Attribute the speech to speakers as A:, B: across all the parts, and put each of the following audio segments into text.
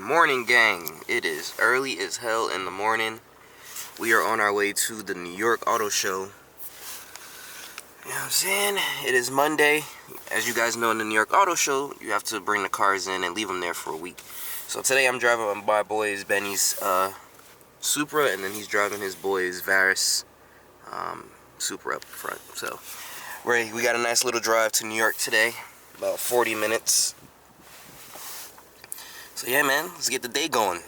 A: morning, gang. It is early as hell in the morning. We are on our way to the New York Auto Show. You know what I'm saying? It is Monday. As you guys know, in the New York Auto Show, you have to bring the cars in and leave them there for a week. So today I'm driving my boy's Benny's Supra, and then he's driving his boy's Varus Supra up front. So we got a nice little drive to New York today, about 40 minutes. So yeah, man, let's get the day going.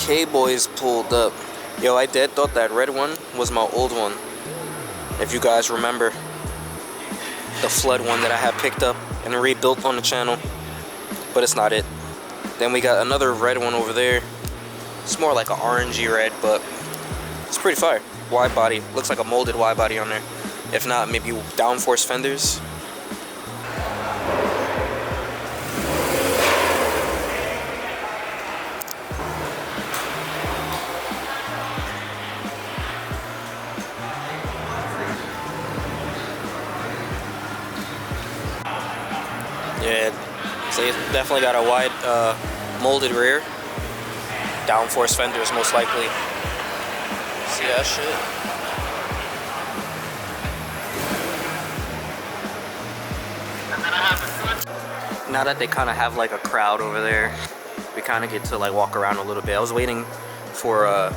A: K-Boys pulled up. Yo, I thought that red one was my old one. If you guys remember, the flood one that I had picked up and rebuilt on the channel. But it's not it. Then we got another red one over there. It's more like an orangey red, but it's pretty fire. Wide body. Looks like a molded wide body on there. If not, maybe downforce fenders. Yeah, so it's definitely got a wide molded rear. Downforce fenders most likely. See that shit? Now that they kind of have like a crowd over there, we kind of get to like walk around a little bit. I was waiting for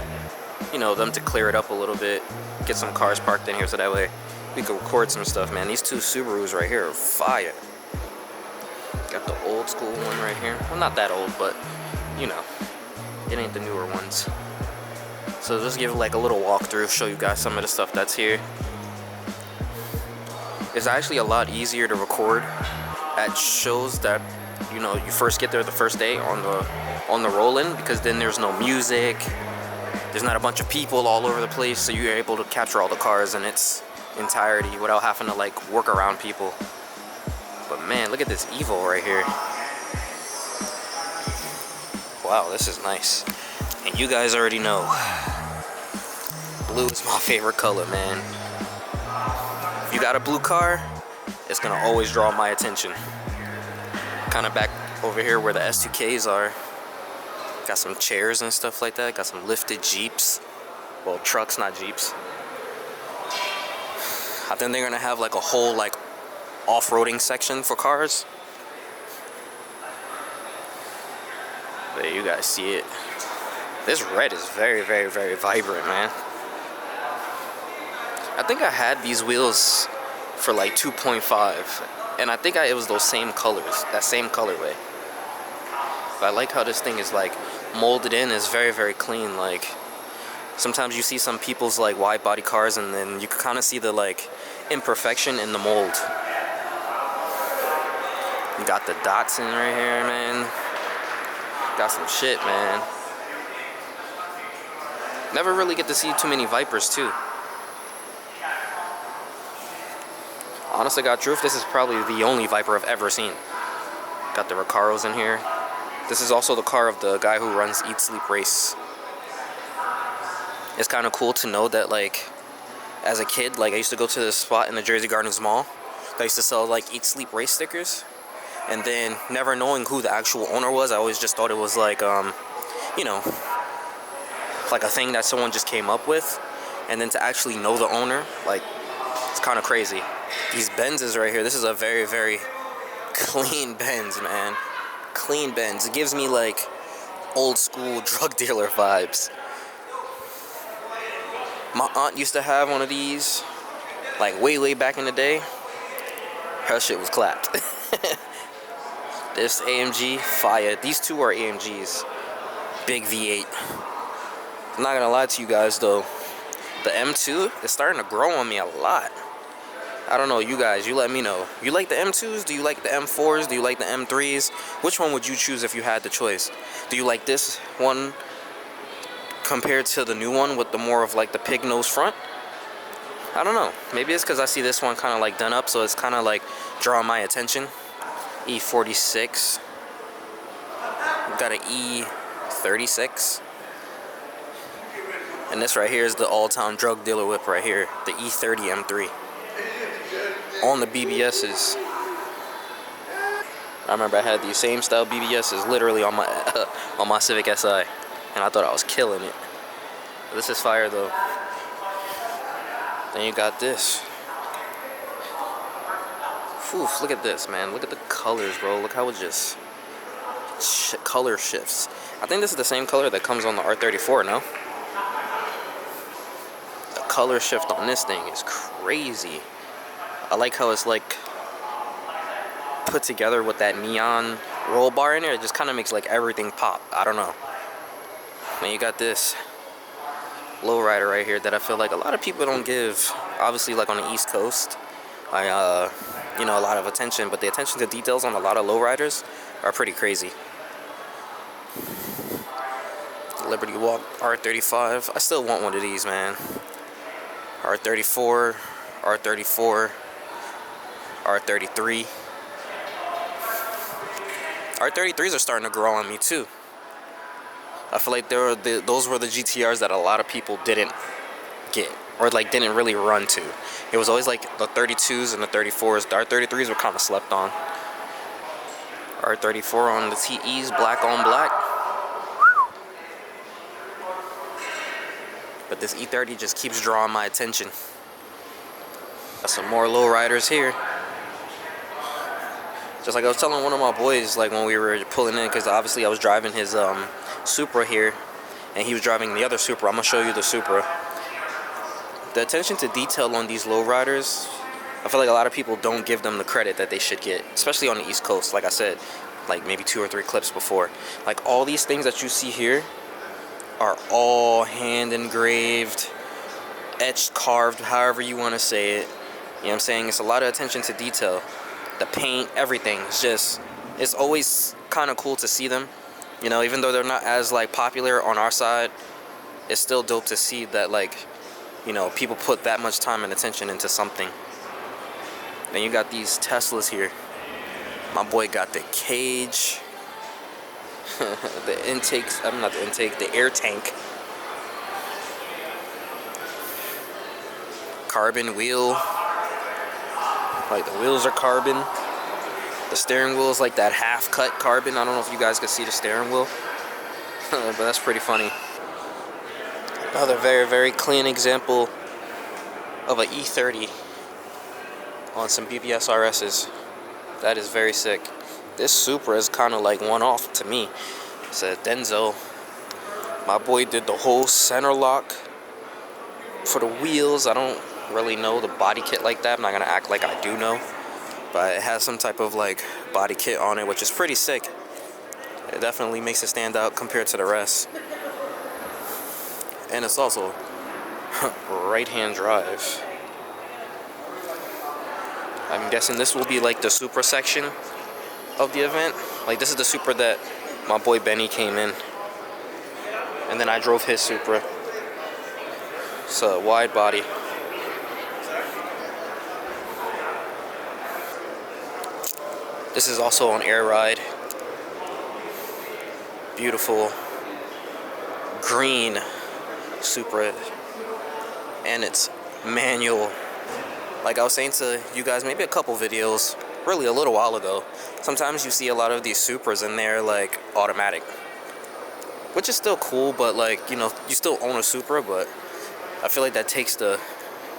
A: you know, them to clear it up a little bit, get some cars parked in here so that way we could record some stuff, man. These two Subarus right here are fire. Got the old school one right here. Well, not that old, but you know, it ain't the newer ones. So just give like a little walkthrough, show you guys some of the stuff that's here. It's actually a lot easier to record at shows that, you know, you first get there the first day on the roll-in, because then there's no music, there's not a bunch of people all over the place, so you're able to capture all the cars in its entirety without having to like work around people. But man, look at this Evo right here. Wow, this is nice. And you guys already know, blue is my favorite color, man. If you got a blue car, it's gonna always draw my attention. Kind of back over here where the S2Ks are. Got some chairs and stuff like that. Got some lifted Jeeps. Well, trucks, not Jeeps. I think they're gonna have like a whole like off-roading section for cars. There, you guys see it. This red is very, very, very vibrant, man. I think I had these wheels for like 2.5, and I think it was those same colors, that same colorway. But I like how this thing is like molded in. It's very, very clean. Like sometimes you see some people's like wide body cars, and then you can kind of see the like imperfection in the mold. You got the Datsun right here, man. Got some shit, man. Never really get to see too many Vipers, too. Honestly, God truth, this is probably the only Viper I've ever seen. Got the Recaros in here. This is also the car of the guy who runs Eat Sleep Race. It's kind of cool to know that, like, as a kid, like, I used to go to this spot in the Jersey Gardens Mall. They used to sell, like, Eat Sleep Race stickers. And then, never knowing who the actual owner was, I always just thought it was like, you know, like a thing that someone just came up with. And then to actually know the owner, like, it's kind of crazy. These Benzes right here, this is a very, very clean Benz, man. Clean Benz. It gives me, like, old school drug dealer vibes. My aunt used to have one of these, like, way, way back in the day. Her shit was clapped. This AMG, fire. These two are AMGs. Big V8. I'm not gonna lie to you guys though, the M2 is starting to grow on me a lot. I don't know, you guys, you let me know. You like the M2s? Do you like the M4s? Do you like the M3s? Which one would you choose if you had the choice? Do you like this one compared to the new one with the more of like the pig nose front? I don't know. Maybe it's because I see this one kind of like done up, so it's kind of like drawing my attention. E46. We've got an E36. And this right here is the all-time drug dealer whip right here, the E30 M3. On the BBSs. I remember I had these same style BBSs literally on my on my Civic Si, and I thought I was killing it. This is fire though. Then you got this. Whew, look at this, man. Look at the colors, bro. Look how it just color shifts. I think this is the same color that comes on the R34, no? The color shift on this thing is crazy. I like how it's like put together with that neon roll bar in there. It just kind of makes like everything pop. I don't know. Then you got this lowrider right here that I feel like a lot of people don't give, obviously, like on the East Coast, you know, a lot of attention, but the attention to details on a lot of lowriders are pretty crazy. Liberty Walk R35. I still want one of these, man. R34, R34, R33. R33s are starting to grow on me too. I feel like those were the GTRs that a lot of people didn't get, or like didn't really run to. It was always like the 32s and the 34s. The R33s were kind of slept on. R34 on the TEs, black on black. But this E30 just keeps drawing my attention. Got some more lowriders here. Just like I was telling one of my boys, like when we were pulling in, because obviously I was driving his Supra here, and he was driving the other Supra. I'm gonna show you the Supra. The attention to detail on these lowriders, I feel like a lot of people don't give them the credit that they should get, especially on the East Coast. Like I said, like maybe 2 or 3 clips before. Like all these things that you see here are all hand engraved, etched, carved, however you want to say it. You know what I'm saying? It's a lot of attention to detail. The paint, everything. It's just, it's always kind of cool to see them. You know, even though they're not as like popular on our side, it's still dope to see that, like, you know, people put that much time and attention into something. Then you got these Teslas here. My boy got the cage, the intakes, not the intake, the air tank. Carbon wheel. Like the wheels are carbon. The steering wheel is like that half-cut carbon. I don't know if you guys can see the steering wheel, but that's pretty funny. Another very, very clean example of an E30 on some BBS RSs. That is very sick. This Supra is kind of like one-off to me. It's a Denso. My boy did the whole center lock for the wheels. I don't really know the body kit like that. I'm not gonna act like I do know, but it has some type of like body kit on it, which is pretty sick. It definitely makes it stand out compared to the rest. And it's also right-hand drive. I'm guessing this will be like the Supra section of the event. Like this is the Supra that my boy Benny came in, and then I drove his Supra. It's a wide body. This is also on air ride. Beautiful green Supra, and it's manual. Like I was saying to you guys maybe a couple videos, really a little while ago, sometimes you see a lot of these Supras and they're like automatic, which is still cool, but like, you know, you still own a Supra, but I feel like that takes the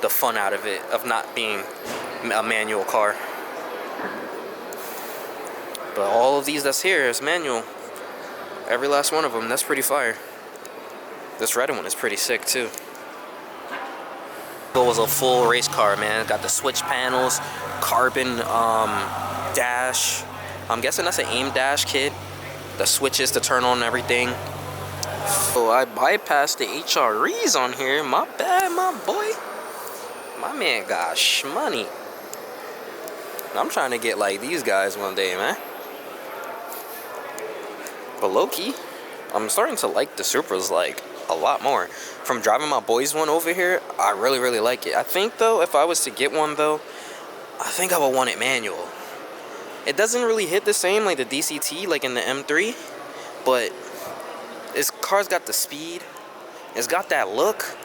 A: fun out of it, of not being a manual car. But all of these that's here is manual. Every last one of them. That's pretty fire. This red one is pretty sick too. It was a full race car, man. Got the switch panels, carbon dash. I'm guessing that's an AIM dash kit. The switches to turn on everything. Oh, I bypassed the HREs on here. My bad, my boy. My man got shmoney. I'm trying to get like these guys one day, man. But low-key, I'm starting to like the Supras like a lot more. From driving my boys one over here, I really, really like it. I think though, if I was to get one though, I think I would want it manual. It doesn't really hit the same like the DCT, like in the M3, but this car's got the speed. It's got that look.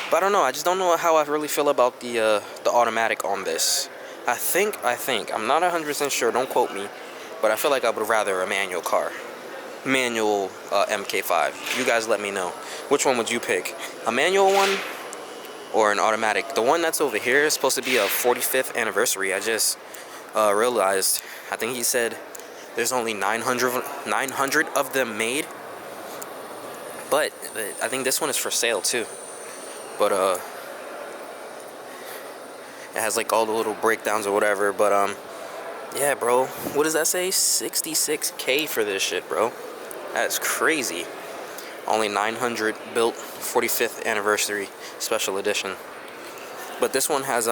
A: But I don't know. I just don't know how I really feel about the automatic on this. I think, I'm not 100% sure, don't quote me, but I feel like I would rather a manual car. Manual MK5. You guys let me know. Which one would you pick? A manual one or an automatic? The one that's over here is supposed to be a 45th anniversary. I just realized, I think he said there's only 900 of them made. But I think this one is for sale too. But it has like all the little breakdowns or whatever. But yeah, bro, what does that say? 66K for this shit, bro. That's crazy. Only 900 built, 45th anniversary special edition. But this one has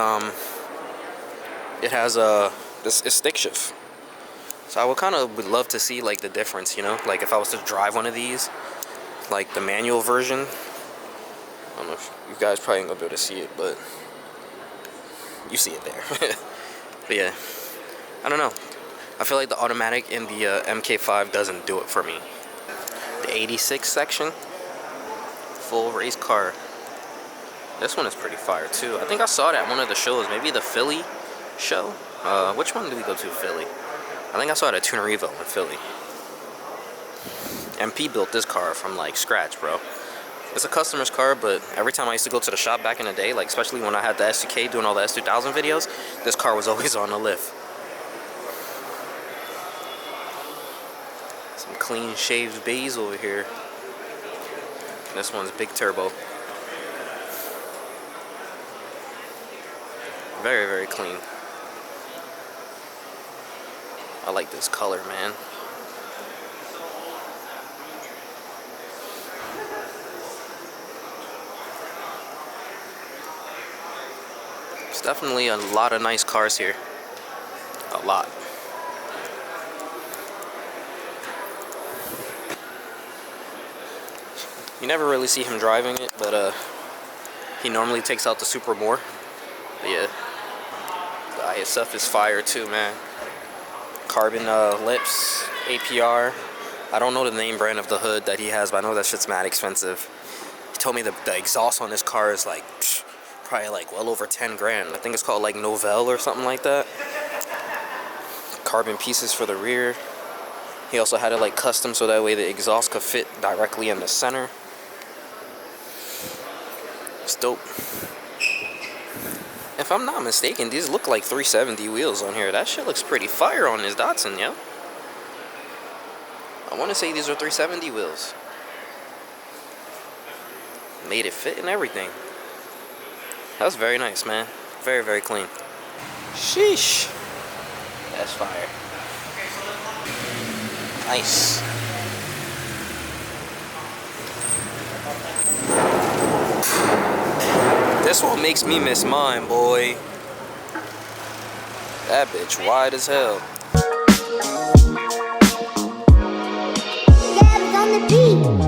A: it has this is stick shift. So I would love to see like the difference, you know, like if I was to drive one of these, like the manual version. I don't know if you guys probably ain't gonna be able to see it, but you see it there. But yeah, I don't know. I feel like the automatic in the MK5 doesn't do it for me. The 86 section, full race car. This one is pretty fire too. I think I saw it at one of the shows, maybe the Philly show. Which one did we go to? Philly. I think I saw it at Tuner Evo in Philly. MP built this car from like scratch, bro. It's a customer's car, but every time I used to go to the shop back in the day, like especially when I had the S2K doing all the S2000 videos, this car was always on the lift. Some clean shaved bays over here. This one's big turbo. Very, very clean. I like this color, man. There's definitely a lot of nice cars here. A lot. You never really see him driving it, but he normally takes out the Supra more. But yeah, the ISF is fire too, man. Carbon lips, APR. I don't know the name brand of the hood that he has, but I know that shit's mad expensive. He told me the exhaust on this car is like probably like well over 10 grand. I think it's called like Novell or something like that. Carbon pieces for the rear. He also had it like custom so that way the exhaust could fit directly in the center. It's dope. If I'm not mistaken, these look like 370 wheels on here. That shit looks pretty fire on this Datsun, yo. I want to say these are 370 wheels. Made it fit and everything. That's very nice, man. Very, very clean. Sheesh. That's fire. Nice. This one makes me miss mine, boy. That bitch wide as hell.
B: Gab's on the beat.